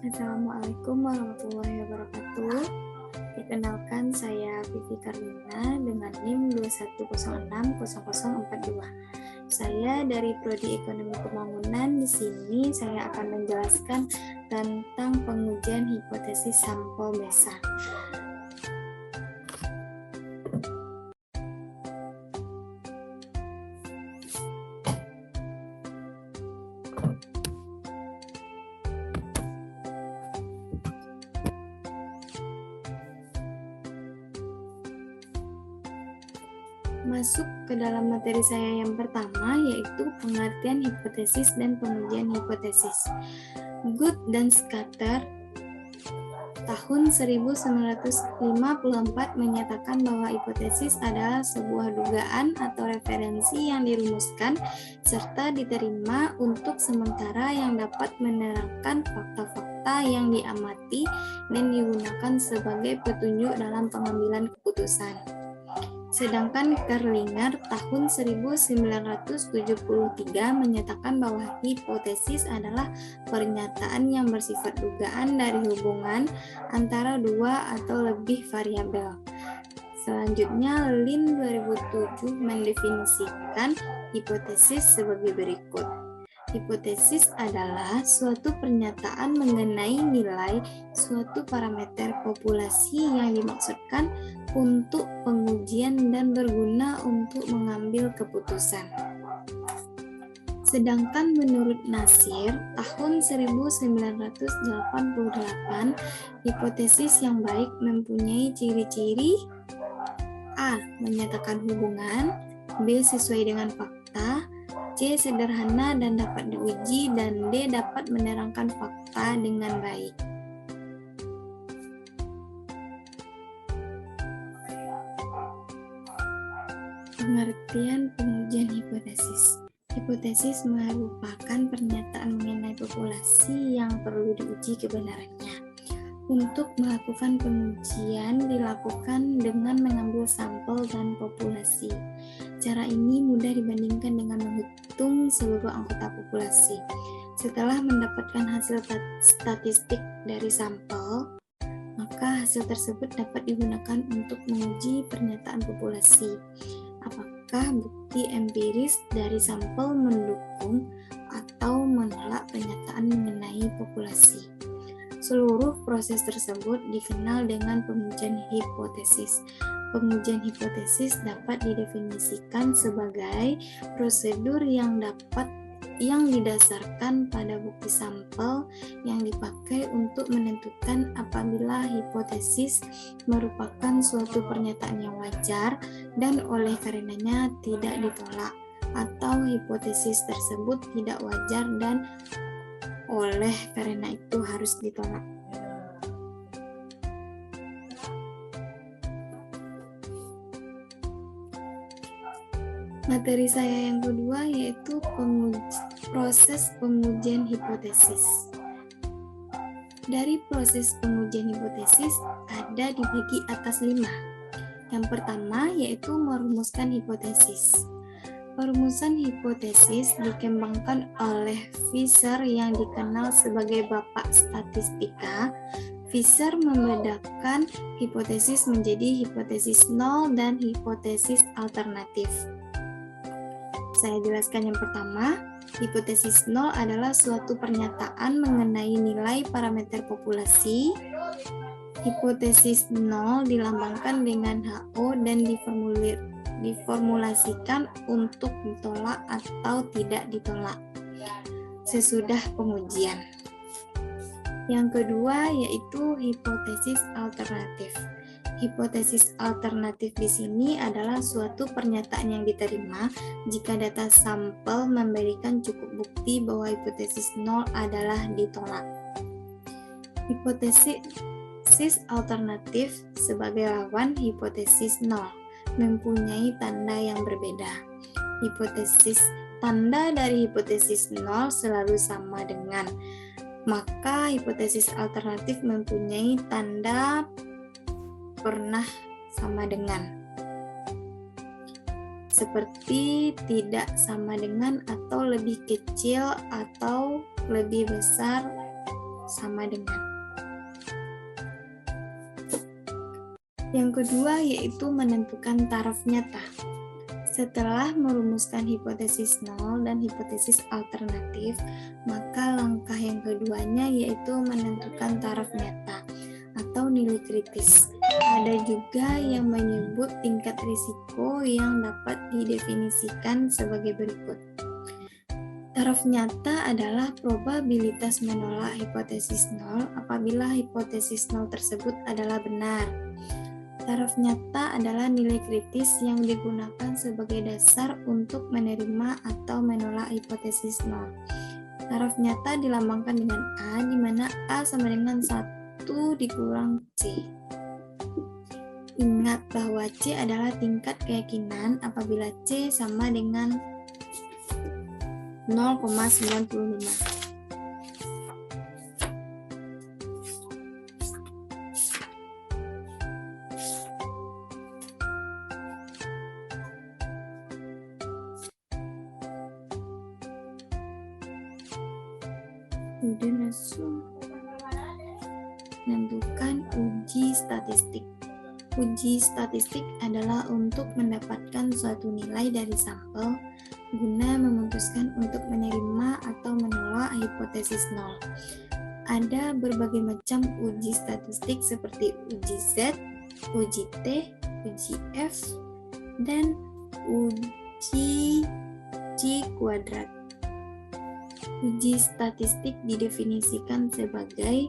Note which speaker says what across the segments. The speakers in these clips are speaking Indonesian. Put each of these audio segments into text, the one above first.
Speaker 1: Assalamualaikum warahmatullahi wabarakatuh. Perkenalkan, saya Vivi Karlina dengan NIM 21060042. Saya dari Prodi Ekonomi Pembangunan. Di sini saya akan menjelaskan tentang pengujian hipotesis sampel besar. Masuk ke dalam materi saya yang pertama, yaitu pengertian hipotesis dan pengujian hipotesis. Good dan Scudder tahun 1954 menyatakan bahwa hipotesis adalah sebuah dugaan atau referensi yang dirumuskan serta diterima untuk sementara yang dapat menerangkan fakta-fakta yang diamati dan digunakan sebagai petunjuk dalam pengambilan keputusan. Sedangkan Kerlinger tahun 1973 menyatakan bahwa hipotesis adalah pernyataan yang bersifat dugaan dari hubungan antara dua atau lebih variabel. Selanjutnya, Lin 2007 mendefinisikan hipotesis sebagai berikut. Hipotesis adalah suatu pernyataan mengenai nilai suatu parameter populasi yang dimaksudkan untuk pengujian dan berguna untuk mengambil keputusan. Sedangkan menurut Nasir, tahun 1988, hipotesis yang baik mempunyai ciri-ciri: A. Menyatakan hubungan, B. Sesuai dengan fakta, C. Sederhana dan dapat diuji, dan D. Dapat menerangkan fakta dengan baik. Pengertian pengujian hipotesis. Hipotesis merupakan pernyataan mengenai populasi yang perlu diuji kebenarannya. Untuk melakukan pengujian dilakukan dengan mengambil sampel dan populasi. Cara ini mudah dibandingkan dengan menghitung seluruh anggota populasi. Setelah mendapatkan hasil statistik dari sampel, maka hasil tersebut dapat digunakan untuk menguji pernyataan populasi. Apakah bukti empiris dari sampel mendukung atau menolak pernyataan mengenai populasi? Seluruh proses tersebut dikenal dengan pengujian hipotesis. Pengujian hipotesis dapat didefinisikan sebagai prosedur yang didasarkan pada bukti sampel yang dipakai untuk menentukan apabila hipotesis merupakan suatu pernyataan yang wajar dan oleh karenanya tidak ditolak, atau hipotesis tersebut tidak wajar dan oleh karena itu harus ditolak. Materi saya yang kedua yaitu proses pengujian hipotesis. Dari proses pengujian hipotesis ada dibagi atas 5. Yang pertama yaitu merumuskan hipotesis. Perumusan hipotesis dikembangkan oleh Fisher yang dikenal sebagai bapak statistika. Fisher membedakan hipotesis menjadi hipotesis nol dan hipotesis alternatif. Saya jelaskan yang pertama. Hipotesis nol adalah suatu pernyataan mengenai nilai parameter populasi. Hipotesis nol dilambangkan dengan HO dan diformulasikan untuk ditolak atau tidak ditolak sesudah pengujian. Yang kedua yaitu hipotesis alternatif. Hipotesis alternatif di sini adalah suatu pernyataan yang diterima jika data sampel memberikan cukup bukti bahwa hipotesis nol adalah ditolak. Hipotesis alternatif sebagai lawan hipotesis nol mempunyai tanda yang berbeda. Tanda dari hipotesis nol selalu sama dengan, maka hipotesis alternatif mempunyai tanda pernah sama dengan, seperti tidak sama dengan atau lebih kecil atau lebih besar sama dengan. Yang kedua yaitu menentukan taraf nyata. Setelah merumuskan hipotesis nol dan hipotesis alternatif, maka langkah yang keduanya yaitu menentukan taraf nyata atau nilai kritis. Ada juga yang menyebut tingkat risiko yang dapat didefinisikan sebagai berikut. Taraf nyata adalah probabilitas menolak hipotesis nol apabila hipotesis nol tersebut adalah benar. Taraf nyata adalah nilai kritis yang digunakan sebagai dasar untuk menerima atau menolak hipotesis nol. Taraf nyata dilambangkan dengan A, di mana A sama dengan 1 dikurang C. Ingat bahwa C adalah tingkat keyakinan apabila C sama dengan 0,95. Kemudian langsung menentukan uji statistik. Uji statistik adalah untuk mendapatkan suatu nilai dari sampel guna memutuskan untuk menerima atau menolak hipotesis nol. Ada berbagai macam uji statistik seperti uji Z, uji T, uji F, dan uji C kuadrat. Uji statistik didefinisikan sebagai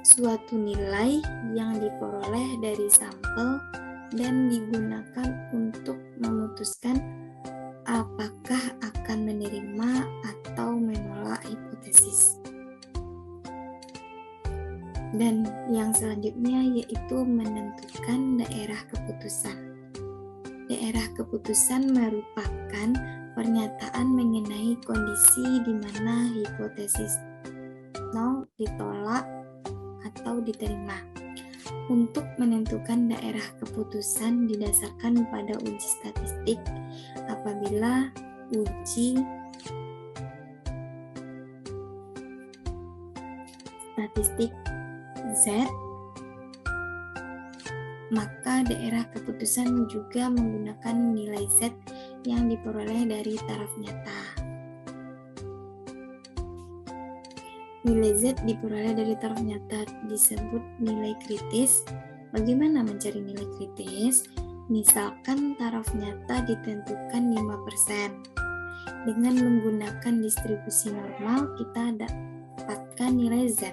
Speaker 1: suatu nilai yang diperoleh dari sampel dan digunakan untuk memutuskan apakah akan menerima atau menolak hipotesis. Dan yang selanjutnya yaitu menentukan daerah keputusan. Daerah keputusan merupakan pernyataan mengenai kondisi di mana hipotesis nol ditolak atau diterima. Untuk menentukan daerah keputusan didasarkan pada uji statistik apabila uji statistik Z, maka daerah keputusan juga menggunakan nilai Z yang diperoleh dari taraf nyata. Nilai Z diperoleh dari taraf nyata disebut nilai kritis. Bagaimana mencari nilai kritis? Misalkan taraf nyata ditentukan 5%. Dengan menggunakan distribusi normal, kita dapatkan nilai Z.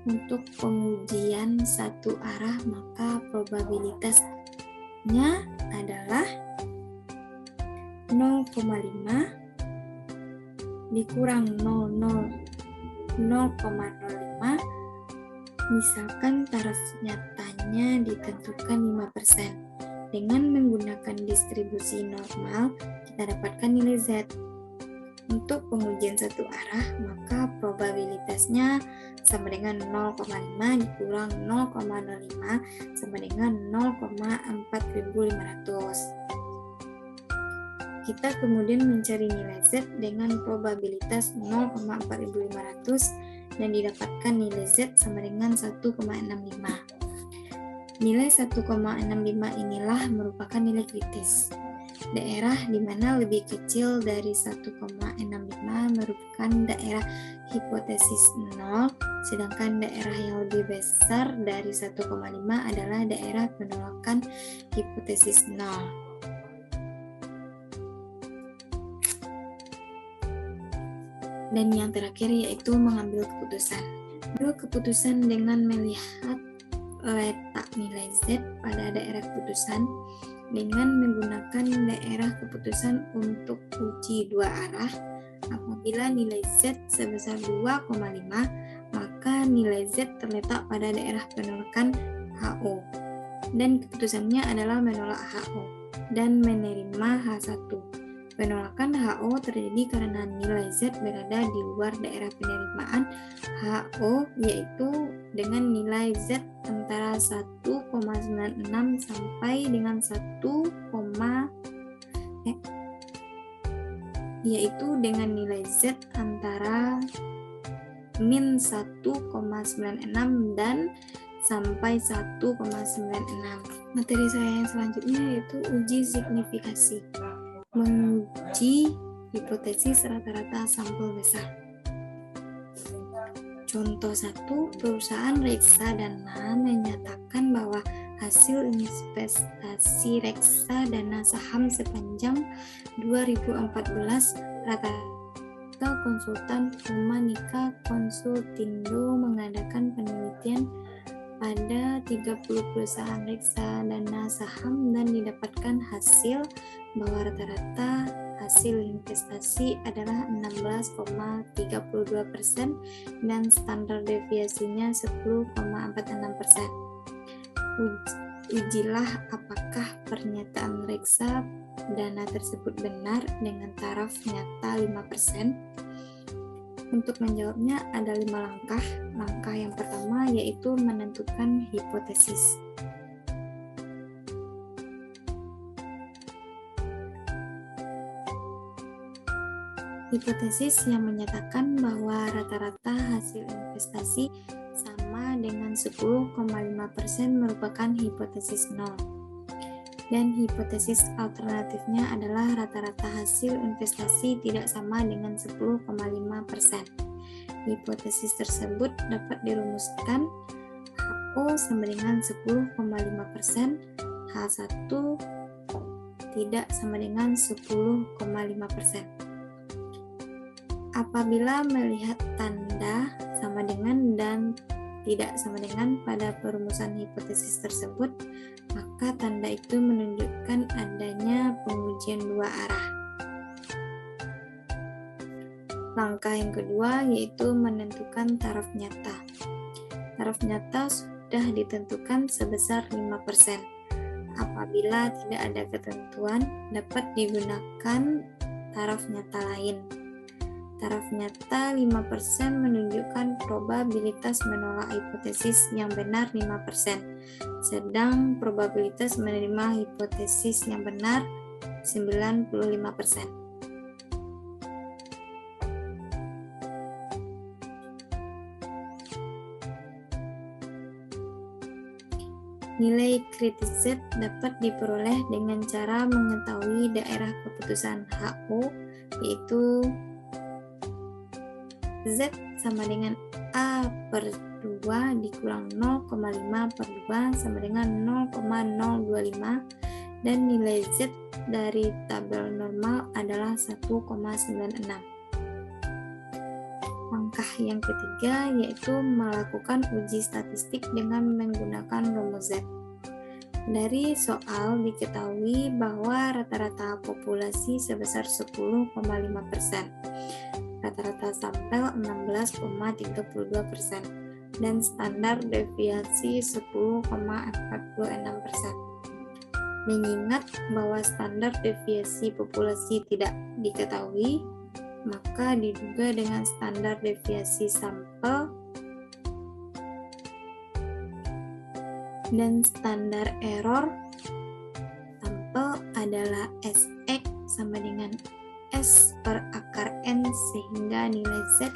Speaker 1: Untuk pengujian satu arah, maka probabilitasnya adalah 0,5 dikurang 0,05. Misalkan taraf nyatanya ditentukan 5%. Dengan menggunakan distribusi normal, kita dapatkan nilai Z. Untuk pengujian satu arah, maka probabilitasnya sama dengan 0,5 dikurang 0,05 sama dengan 0,4500. Kita kemudian mencari nilai Z dengan probabilitas 0,4500 dan didapatkan nilai Z sama dengan 1,65. Nilai 1,65 inilah merupakan nilai kritis. Daerah di mana lebih kecil dari 1,65 merupakan daerah hipotesis 0, sedangkan daerah yang lebih besar dari 1,5 adalah daerah penolakan hipotesis 0. Dan yang terakhir yaitu mengambil keputusan. Mengambil keputusan dengan melihat letak nilai Z pada daerah keputusan dengan menggunakan daerah keputusan untuk uji dua arah. Apabila nilai Z sebesar 2,5, maka nilai Z terletak pada daerah penolakan HO. Dan keputusannya adalah menolak HO dan menerima H1. Penolakan HO terjadi karena nilai Z berada di luar daerah penerimaan HO, yaitu dengan nilai Z antara 1,96 sampai dengan 1, yaitu dengan nilai Z antara min 1,96 dan sampai 1,96. Materi saya yang selanjutnya yaitu uji signifikasi, menguji hipotesis rata-rata sampel besar. Contoh 1, perusahaan reksadana menyatakan bahwa hasil investasi reksadana saham sepanjang 2014 rata-rata konsultan Humanica Konsultindo mengadakan penelitian pada 30 perusahaan reksadana saham dan didapatkan hasil bahwa rata-rata hasil investasi adalah 16,32% dan standar deviasinya 10,46%. Ujilah apakah pernyataan reksadana tersebut benar dengan taraf nyata 5%. Untuk menjawabnya ada 5 langkah. Langkah yang pertama yaitu menentukan hipotesis. Hipotesis yang menyatakan bahwa rata-rata hasil investasi sama dengan 10,5% merupakan hipotesis nol. Dan hipotesis alternatifnya adalah rata-rata hasil investasi tidak sama dengan 10,5%. Hipotesis tersebut dapat dirumuskan HO sama dengan 10,5%, H1 tidak sama dengan 10,5%. Apabila melihat tanda sama dengan dan tidak sama dengan pada perumusan hipotesis tersebut, maka tanda itu menunjukkan adanya pengujian dua arah. Langkah yang kedua yaitu menentukan taraf nyata. Taraf nyata sudah ditentukan sebesar 5%. Apabila tidak ada ketentuan, dapat digunakan taraf nyata lain. Taraf nyata 5% menunjukkan probabilitas menolak hipotesis yang benar 5%, sedang probabilitas menerima hipotesis yang benar 95%. Nilai kritis Z dapat diperoleh dengan cara mengetahui daerah keputusan HO, yaitu Z sama dengan A per 2 dikurang 0,5 per 2 sama dengan 0,025 dan nilai Z dari tabel normal adalah 1,96. Langkah yang ketiga yaitu melakukan uji statistik dengan menggunakan rumus Z. Dari soal diketahui bahwa rata-rata populasi sebesar 10,5%. Rata-rata sampel 16,32% dan standar deviasi 10,46%. Mengingat bahwa standar deviasi populasi tidak diketahui, maka diduga dengan standar deviasi sampel dan standar error sampel adalah Sx sama dengan S per akar N sehingga nilai Z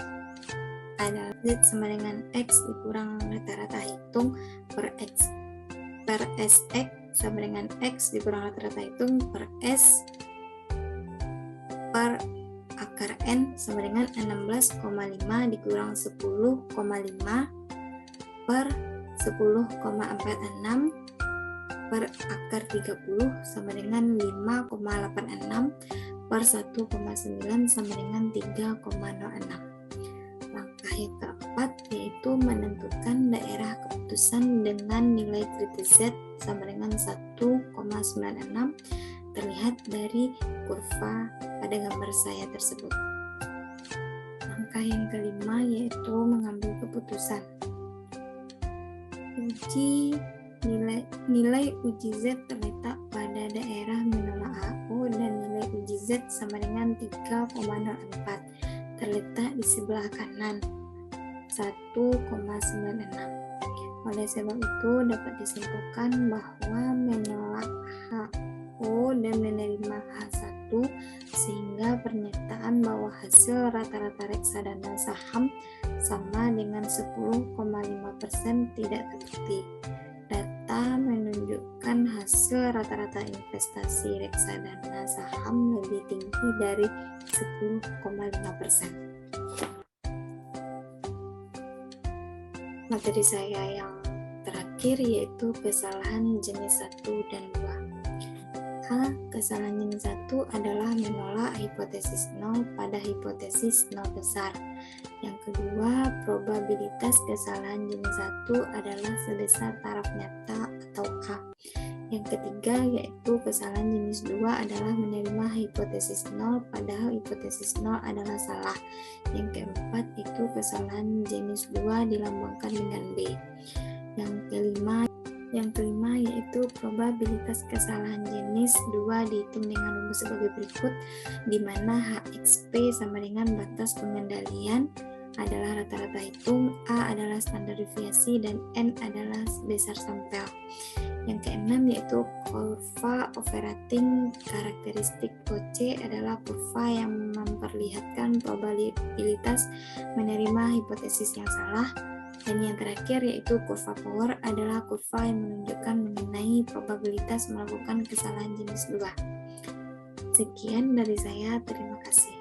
Speaker 1: adalah Z sama dengan X dikurang rata-rata hitung per X per Sx sama dengan X dikurang rata-rata hitung per S per akar N sama dengan 16,5 dikurang 10,5 per 10,46 per akar 30 sama dengan 5,86 per 1,9 sama dengan 3,06. Langkah yang keempat yaitu menentukan daerah keputusan dengan nilai kritis Z sama dengan 1,96 terlihat dari kurva pada gambar saya tersebut. Langkah yang kelima yaitu mengambil keputusan. Nilai uji Z terletak pada daerah menolak HO dan nilai uji Z sama dengan 3,04 terletak di sebelah kanan 1,96. Oleh sebab itu dapat disimpulkan bahwa menolak HO dan menerima H1 sehingga pernyataan bahwa hasil rata-rata reksadana saham sama dengan 10,5% tidak terbukti. Data menunjukkan hasil rata-rata investasi reksadana saham lebih tinggi dari 10,5%. Materi saya yang terakhir yaitu kesalahan jenis 1 dan 2. A. Kesalahan jenis 1 adalah menolak hipotesis 0 pada hipotesis 0 besar. Yang kedua, probabilitas kesalahan jenis 1 adalah sebesar taraf nyata atau K. Yang ketiga, yaitu kesalahan jenis 2 adalah menerima hipotesis 0 padahal hipotesis 0 adalah salah. Yang keempat, itu kesalahan jenis 2 dilambangkan dengan B. Yang kelima yaitu probabilitas kesalahan jenis 2 dihitung dengan rumus sebagai berikut, di mana HXP sama dengan batas pengendalian adalah rata-rata hitung, A adalah standar deviasi, dan N adalah besar sampel. Yang keenam yaitu kurva overrating karakteristik OC adalah kurva yang memperlihatkan probabilitas menerima hipotesis yang salah. Dan yang terakhir yaitu kurva power adalah kurva yang menunjukkan mengenai probabilitas melakukan kesalahan jenis 2. Sekian dari saya, terima kasih.